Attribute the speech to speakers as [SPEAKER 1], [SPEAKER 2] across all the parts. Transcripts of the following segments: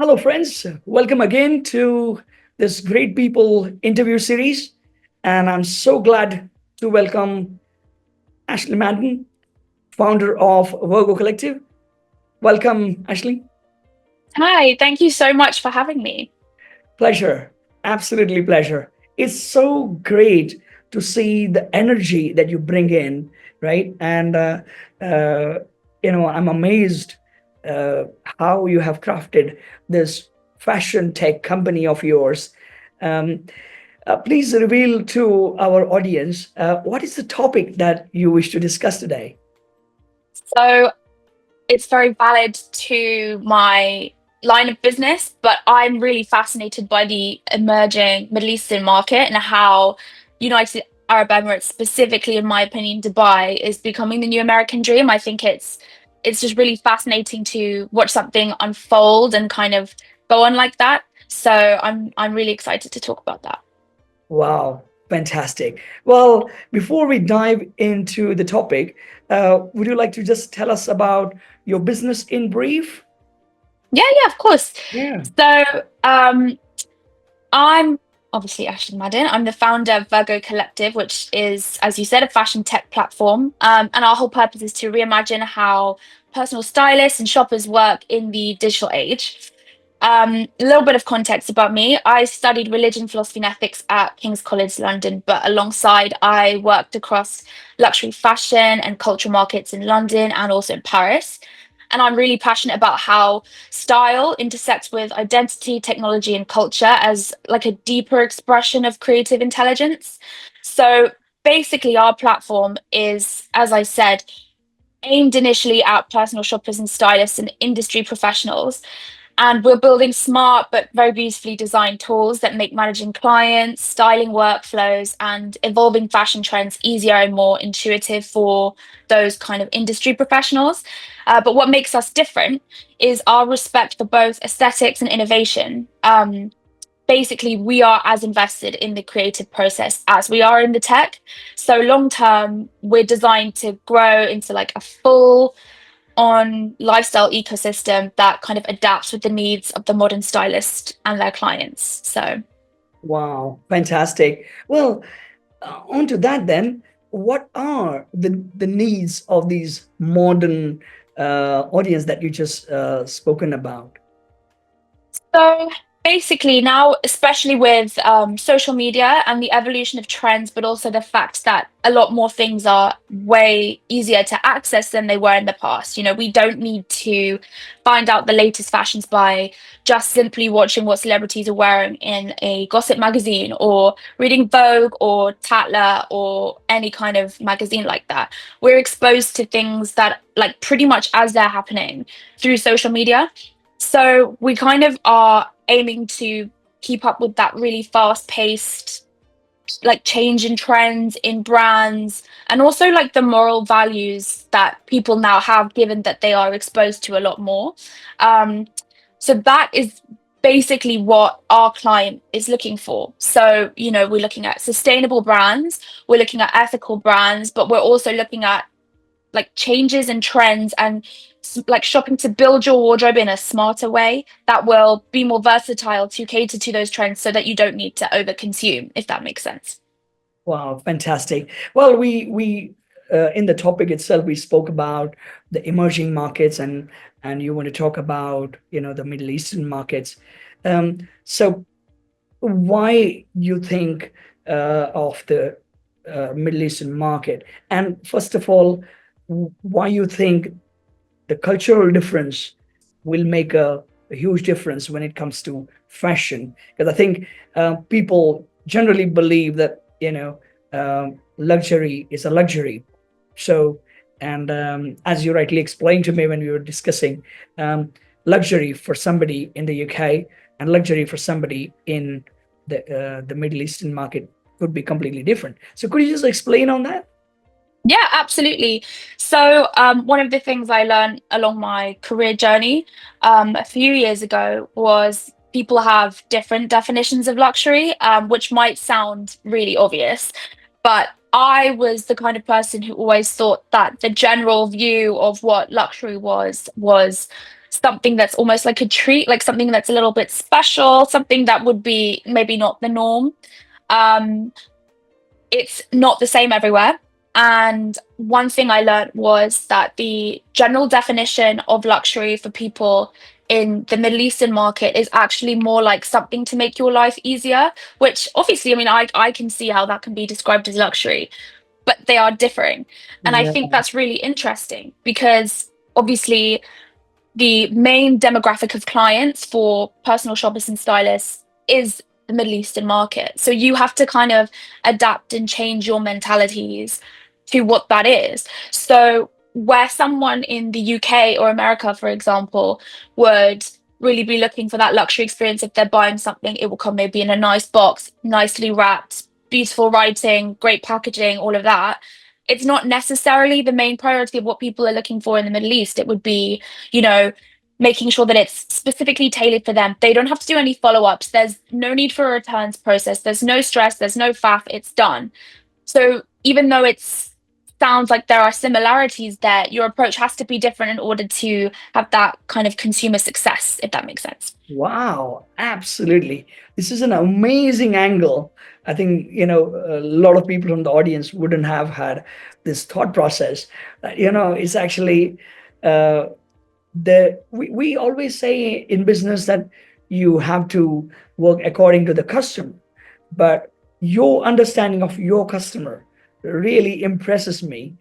[SPEAKER 1] Hello, friends. Welcome again to this Great People interview series. And I'm so glad to welcome Ashley Madden, founder of Virgo Collective. Welcome, Ashley.
[SPEAKER 2] Hi, thank you so much for having me.
[SPEAKER 1] Pleasure. Absolutely pleasure. It's so great to see the energy that you bring in, right? Uh, I'm amazed uh, how you have crafted this fashion tech company of yours. Um, please reveal to our audience what is the topic that you wish to discuss today?
[SPEAKER 2] So it's very valid to my line of business, but I'm really fascinated by the emerging Middle Eastern market and how United Arab Emirates, specifically in my opinion, Dubai, is becoming the new American dream. I think it's just really fascinating to watch something unfold and kind of go on like that. So I'm really excited to talk about that.
[SPEAKER 1] Wow, fantastic. Well, before we dive into the topic, would you like to just tell us about your business in brief?
[SPEAKER 2] Yeah, of course.
[SPEAKER 1] Yeah.
[SPEAKER 2] So um I'm obviously Ashley Madden. I'm the founder of Virgo Collective, which is, as you said, a fashion tech platform. And our whole purpose is to reimagine how personal stylists and shoppers work in the digital age. A little bit of context about me. I studied religion, philosophy, and ethics at King's College London, but alongside, I worked across luxury fashion and cultural markets in London and also in Paris. And I'm really passionate about how style intersects with identity, technology, and culture as like a deeper expression of creative intelligence. So basically, our platform is, as I said, aimed initially at personal shoppers and stylists and industry professionals. And we're building smart but very beautifully designed tools that make managing clients, styling workflows, and evolving fashion trends easier and more intuitive for those kind of industry professionals. But what makes us different is our respect for both aesthetics and innovation. Basically, we are as invested in the creative process as we are in the tech. So long term, we're designed to grow into like a full on lifestyle ecosystem that kind of adapts with the needs of the modern stylist and their clients. So,
[SPEAKER 1] Wow, fantastic. Well, on to that then, what are the needs of these modern audience that you just spoken about?
[SPEAKER 2] so basically, now, especially with social media and the evolution of trends, but also the fact that a lot more things are way easier to access than they were in the past. We don't need to find out the latest fashions by just simply watching what celebrities are wearing in a gossip magazine or reading Vogue or Tatler or any kind of magazine like that. We're exposed to things that, like, pretty much as they're happening through social media. So we kind of are aiming to keep up with that really fast paced like change in trends in brands and also like the moral values that people now have given that they are exposed to a lot more. Um, so that is basically what our client is looking for. So, we're looking at sustainable brands, we're looking at ethical brands, but we're also looking at like changes and trends and like shopping to build your wardrobe in a smarter way that will be more versatile to cater to those trends so that you don't need to overconsume, if that makes sense.
[SPEAKER 1] Wow, fantastic. Well, we in the topic itself, we spoke about the emerging markets, and you want to talk about the Middle Eastern markets. So why you think of the Middle Eastern market, and first of all, why you think the cultural difference will make a huge difference when it comes to fashion? Because I think people generally believe that luxury is a luxury. So, and as you rightly explained to me when we were discussing, luxury for somebody in the UK and luxury for somebody in the Middle Eastern market could be completely different. So could you just explain on that?
[SPEAKER 2] Yeah, absolutely. So, one of the things I learned along my career journey a few years ago was people have different definitions of luxury, which might sound really obvious. But I was the kind of person who always thought that the general view of what luxury was something that's almost like a treat, like something that's a little bit special, something that would be maybe not the norm. Um, it's not the same everywhere. And one thing I learned was that the general definition of luxury for people in the Middle Eastern market is actually more like something to make your life easier, which obviously, I mean, I can see how that can be described as luxury, but they are differing. And I
[SPEAKER 1] Yeah.
[SPEAKER 2] think that's really interesting because obviously the main demographic of clients for personal shoppers and stylists is the Middle Eastern market. So you have to kind of adapt and change your mentalities to what that is. So where someone in the UK or America, for example, would really be looking for that luxury experience, if they're buying something, it will come maybe in a nice box, nicely wrapped, beautiful writing, great packaging, all of that. It's not necessarily the main priority of what people are looking for in the Middle East. It would be, you know, making sure that it's specifically tailored for them. They don't have to do any follow-ups. There's no need for a returns process. There's no stress. There's no faff. It's done. So even though it's sounds like there are similarities there, your approach has to be different in order to have that kind of consumer success, if that makes sense.
[SPEAKER 1] Wow, absolutely. This is an amazing angle. I think, a lot of people from the audience wouldn't have had this thought process. It's actually uh, we always say in business that you have to work according to the customer, but your understanding of your customer really impresses me,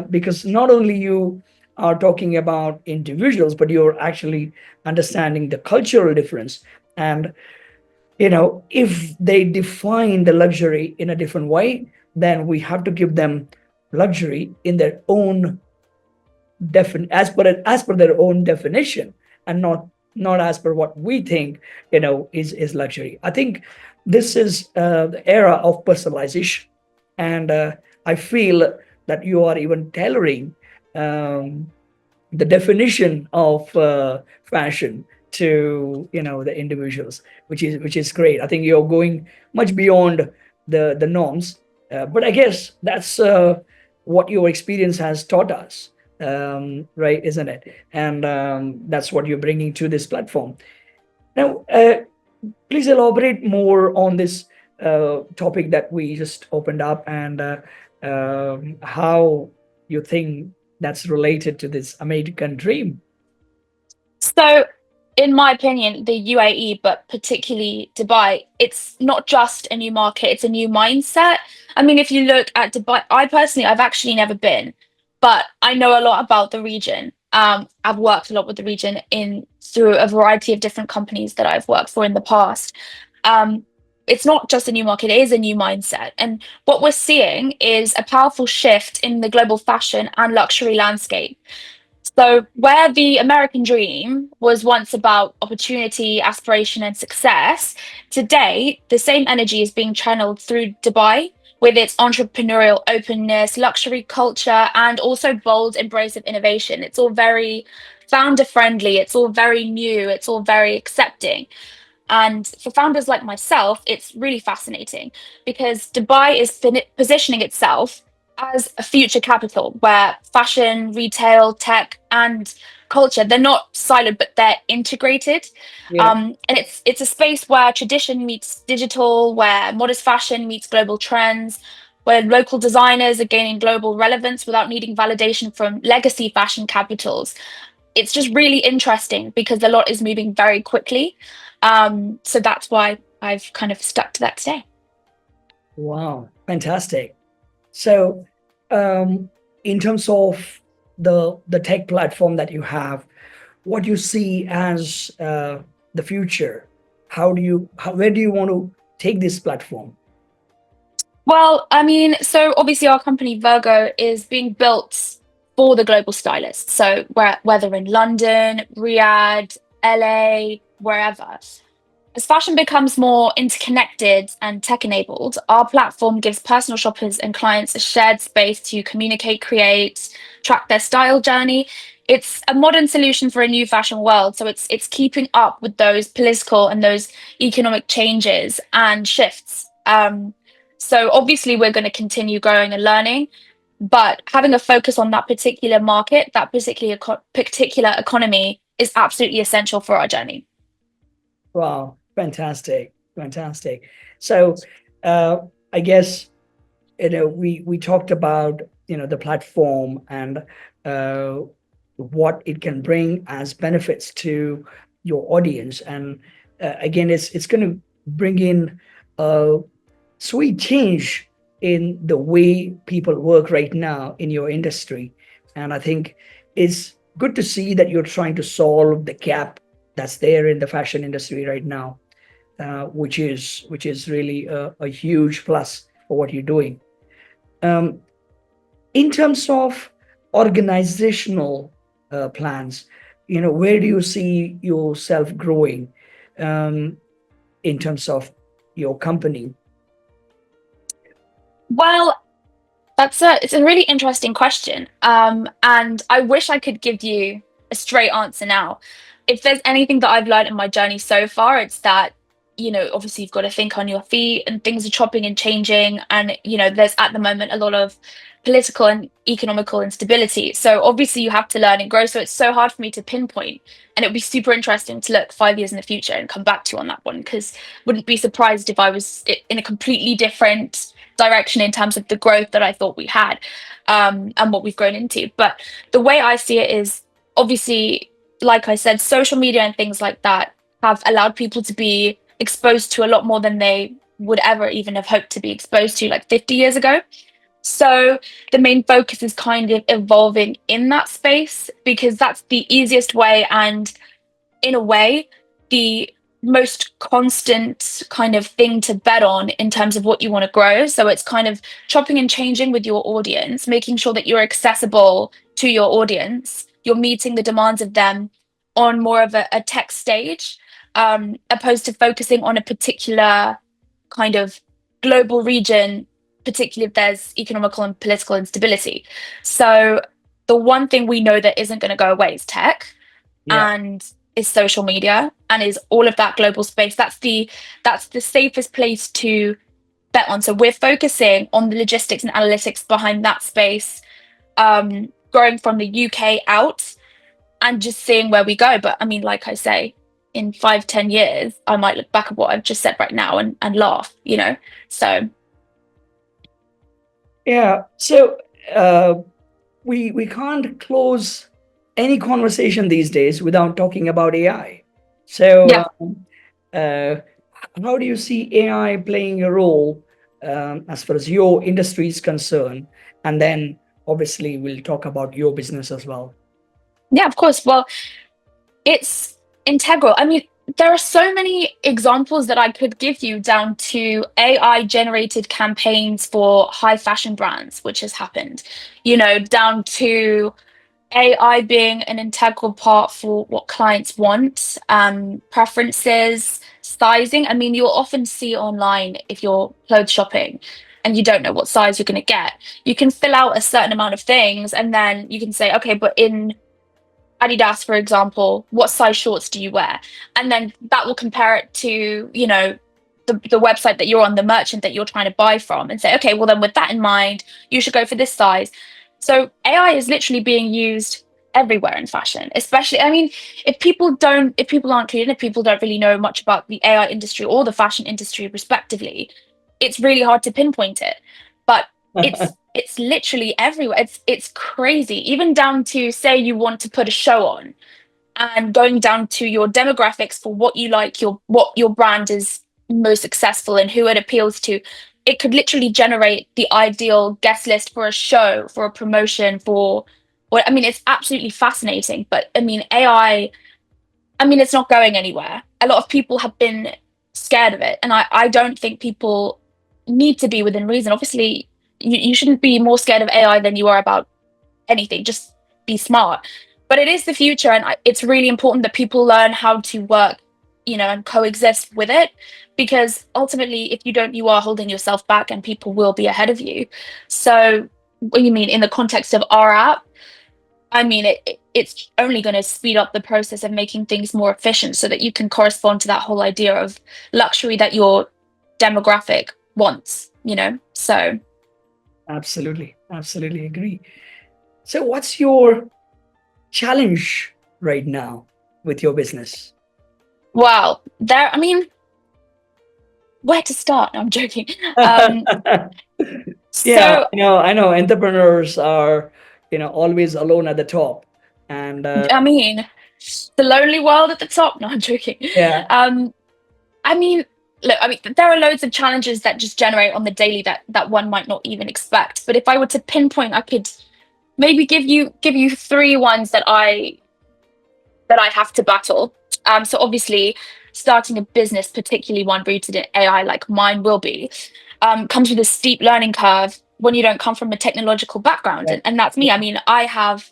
[SPEAKER 1] because not only you are talking about individuals, but you're actually understanding the cultural difference. And if they define the luxury in a different way, then we have to give them luxury in their own as per their own definition, and not as per what we think is luxury. I think this is the era of personalization, and I feel that you are even tailoring um, the definition of fashion to the individuals, which is great. I think you're going much beyond the norms, but I guess that's what your experience has taught us, right, isn't it? And that's what you're bringing to this platform now. Please elaborate more on this topic that we just opened up, and how you think that's related to this American dream.
[SPEAKER 2] So, in my opinion, the UAE, but particularly Dubai, it's not just a new market, it's a new mindset. I mean, if you look at Dubai, I've actually never been, but I know a lot about the region. I've worked a lot with the region in through a variety of different companies that I've worked for in the past. Um, it's not just a new market, it is a new mindset. And what we're seeing is a powerful shift in the global fashion and luxury landscape. So, where the American dream was once about opportunity, aspiration, and success, today the same energy is being channeled through Dubai with its entrepreneurial openness, luxury culture, and also bold embrace of innovation. It's all very founder friendly, it's all very new, it's all very accepting. And for founders like myself, it's really fascinating because Dubai is positioning itself as a future capital where fashion, retail, tech, and culture, they're not siloed, but they're integrated.
[SPEAKER 1] Yeah.
[SPEAKER 2] And it's a space where tradition meets digital, where modest fashion meets global trends, where local designers are gaining global relevance without needing validation from legacy fashion capitals. It's just really interesting because a lot is moving very quickly. So that's why I've kind of stuck to that today.
[SPEAKER 1] Wow, fantastic. So, in terms of the tech platform that you have, what you see as the future, where do you want to take this platform?
[SPEAKER 2] Well, I mean, so obviously our company Virgo is being built for the global stylists. So whether in London, Riyadh, LA, wherever. As fashion becomes more interconnected and tech enabled, our platform gives personal shoppers and clients a shared space to communicate, create, track their style journey. It's a modern solution for a new fashion world. So it's keeping up with those political and those economic changes and shifts. So obviously we're going to continue growing and learning, but having a focus on that particular market, that particular economy is absolutely essential for our journey.
[SPEAKER 1] Wow, fantastic, fantastic. So, uh, I guess we talked about the platform and uh, what it can bring as benefits to your audience, and again, it's going to bring in a sweet change in the way people work right now in your industry, and I think it's good to see that you're trying to solve the gap that's there in the fashion industry right now, which is really a huge plus for what you're doing. Um, in terms of organizational plans, where do you see yourself growing um, in terms of your company?
[SPEAKER 2] Well, it's a really interesting question. And I wish I could give you a straight answer now. If there's anything that I've learned in my journey so far, it's that, obviously you've got to think on your feet and things are chopping and changing. And, there's at the moment a lot of political and economical instability. So obviously you have to learn and grow. So it's so hard for me to pinpoint. And it would be super interesting to look 5 years in the future and come back to you on that one, because wouldn't be surprised if I was in a completely different direction in terms of the growth that I thought we had, and what we've grown into. But the way I see it is, obviously, like I said, social media and things like that have allowed people to be exposed to a lot more than they would ever even have hoped to be exposed to like 50 years ago. So the main focus is kind of evolving in that space, because that's the easiest way, and in a way, the most constant kind of thing to bet on in terms of what you want to grow. So it's kind of chopping and changing with your audience, making sure that you're accessible to your audience, you're meeting the demands of them on more of a tech stage, opposed to focusing on a particular kind of global region, particularly if there's economical and political instability. So the one thing we know that isn't going to go away is tech,
[SPEAKER 1] Yeah.
[SPEAKER 2] and is social media, and is all of that global space. That's the safest place to bet on. So we're focusing on the logistics and analytics behind that space, growing from the UK out and just seeing where we go. But I mean, like I say, in 5, 10 years, I might look back at what I've just said right now and laugh. So
[SPEAKER 1] Yeah. So uh, we can't close any conversation these days without talking about AI. So
[SPEAKER 2] yeah.
[SPEAKER 1] uh, how do you see AI playing a role as far as your industry is concerned? And then obviously we'll talk about your business as well.
[SPEAKER 2] Yeah, of course. Well, it's integral. I mean, there are so many examples that I could give you, down to AI generated campaigns for high fashion brands, which has happened, down to AI being an integral part for what clients want, preferences, sizing. I mean, you'll often see online, if you're clothes shopping and you don't know what size you're going to get, you can fill out a certain amount of things and then you can say, okay, but in Adidas, for example, what size shorts do you wear? And then that will compare it to, the website that you're on, the merchant that you're trying to buy from, and say, okay, well, then with that in mind, you should go for this size. So AI is literally being used everywhere in fashion, especially, I mean, if people aren't clear, if people don't really know much about the AI industry or the fashion industry respectively, it's really hard to pinpoint it. But it's literally everywhere. It's crazy. Even down to, say you want to put a show on, and going down to your demographics for what you like, what your brand is most successful and who it appeals to. It could literally generate the ideal guest list for a show, for a promotion, for what, I mean, it's absolutely fascinating. But I mean, AI, I mean, it's not going anywhere. A lot of people have been scared of it, and I don't think people need to be, within reason. Obviously, you shouldn't be more scared of AI than you are about anything. Just be smart. But it is the future, and it's really important that people learn how to work, and coexist with it. Because ultimately, if you don't, you are holding yourself back, and people will be ahead of you. So, what you mean in the context of our app? I mean, it's only going to speed up the process of making things more efficient, so that you can correspond to that whole idea of luxury that your demographic wants. So,
[SPEAKER 1] Absolutely, absolutely agree. So what's your challenge right now? with your business?
[SPEAKER 2] Wow, there. I mean, where to start? No, I'm joking. Um,
[SPEAKER 1] Yeah,
[SPEAKER 2] so
[SPEAKER 1] I know entrepreneurs are, always alone at the top. And
[SPEAKER 2] I mean, the lonely world at the top. No, I'm joking.
[SPEAKER 1] yeah,
[SPEAKER 2] Um, I mean, look, I mean, there are loads of challenges that just generate on the daily that one might not even expect. But if I were to pinpoint, I could maybe give you three ones that I have to battle. So obviously, starting a business, particularly one rooted in AI, like mine will be, comes with a steep learning curve when you don't come from a technological background,
[SPEAKER 1] yeah,
[SPEAKER 2] and that's me. I mean, I have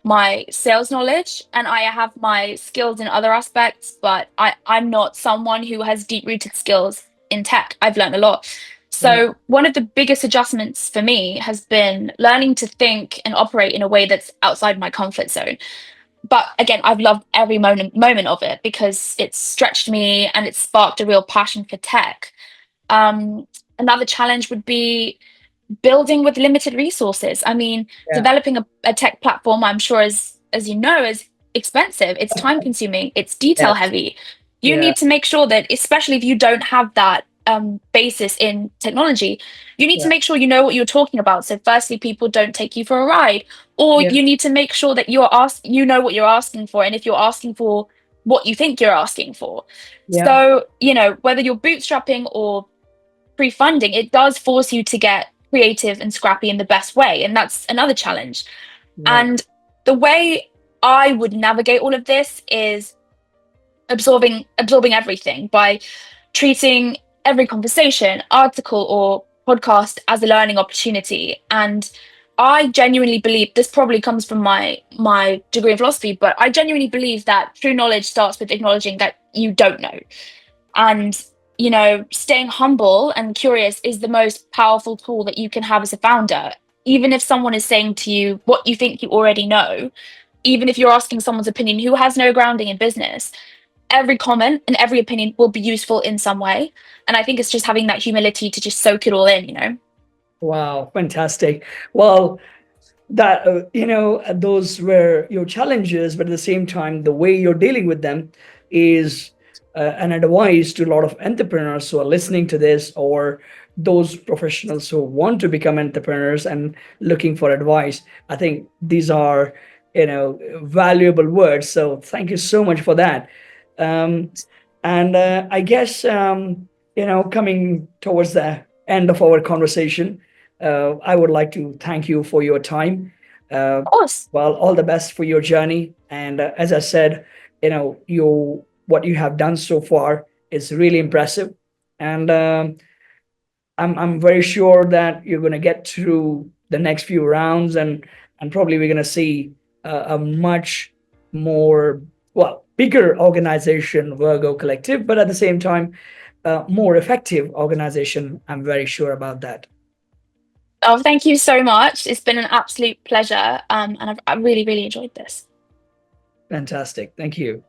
[SPEAKER 2] my sales knowledge and I have my skills in other aspects, but I'm not someone who has deep rooted skills in tech. I've learned a lot.
[SPEAKER 1] yeah,
[SPEAKER 2] So, one of the biggest adjustments for me has been learning to think and operate in a way that's outside my comfort zone. But again, I've loved every moment of it because it's stretched me and it's sparked a real passion for tech. Um, Another challenge would be building with limited resources. I mean,
[SPEAKER 1] yeah,
[SPEAKER 2] developing a tech platform, I'm sure as you know, is expensive, it's time consuming, it's detail
[SPEAKER 1] yes,
[SPEAKER 2] heavy. You
[SPEAKER 1] yeah,
[SPEAKER 2] need to make sure that, especially if you don't have that basis in technology, you need to
[SPEAKER 1] yeah,
[SPEAKER 2] make sure you know what you're talking about. So firstly, people don't take you for a ride, or
[SPEAKER 1] yeah,
[SPEAKER 2] you need to make sure that you know what you're asking for, and if you're asking for what you think you're asking for.
[SPEAKER 1] yeah,
[SPEAKER 2] So, whether you're bootstrapping or pre-funding, it does force you to get creative and scrappy in the best way, and that's another challenge.
[SPEAKER 1] right,
[SPEAKER 2] And the way I would navigate all of this is absorbing everything by treating every conversation, article, or podcast as a learning opportunity. And I genuinely believe, this probably comes from my degree in philosophy, but I genuinely believe that true knowledge starts with acknowledging that you don't know. And, staying humble and curious is the most powerful tool that you can have as a founder. Even if someone is saying to you what you think you already know, even if you're asking someone's opinion who has no grounding in business, every comment and every opinion will be useful in some way. And I think it's just having that humility to just soak it all in.
[SPEAKER 1] wow, fantastic. Well, that those were your challenges, but at the same time the way you're dealing with them is an advice to a lot of entrepreneurs who are listening to this, or those professionals who want to become entrepreneurs and looking for advice. I think these are valuable words, so thank you so much for that. um, and I guess coming towards the end of our conversation, I would like to thank you for your time. Uh,
[SPEAKER 2] Of course.
[SPEAKER 1] well, all the best for your journey. And as I said, you what you have done so far is really impressive. And I'm very sure that you're going to get through the next few rounds, and probably we're going to see a much more, well, bigger organization, Virgo Collective, but at the same time, more effective organization. I'm very sure about that.
[SPEAKER 2] Oh, thank you so much. It's been an absolute pleasure. And I really, really enjoyed this.
[SPEAKER 1] Fantastic. Thank you.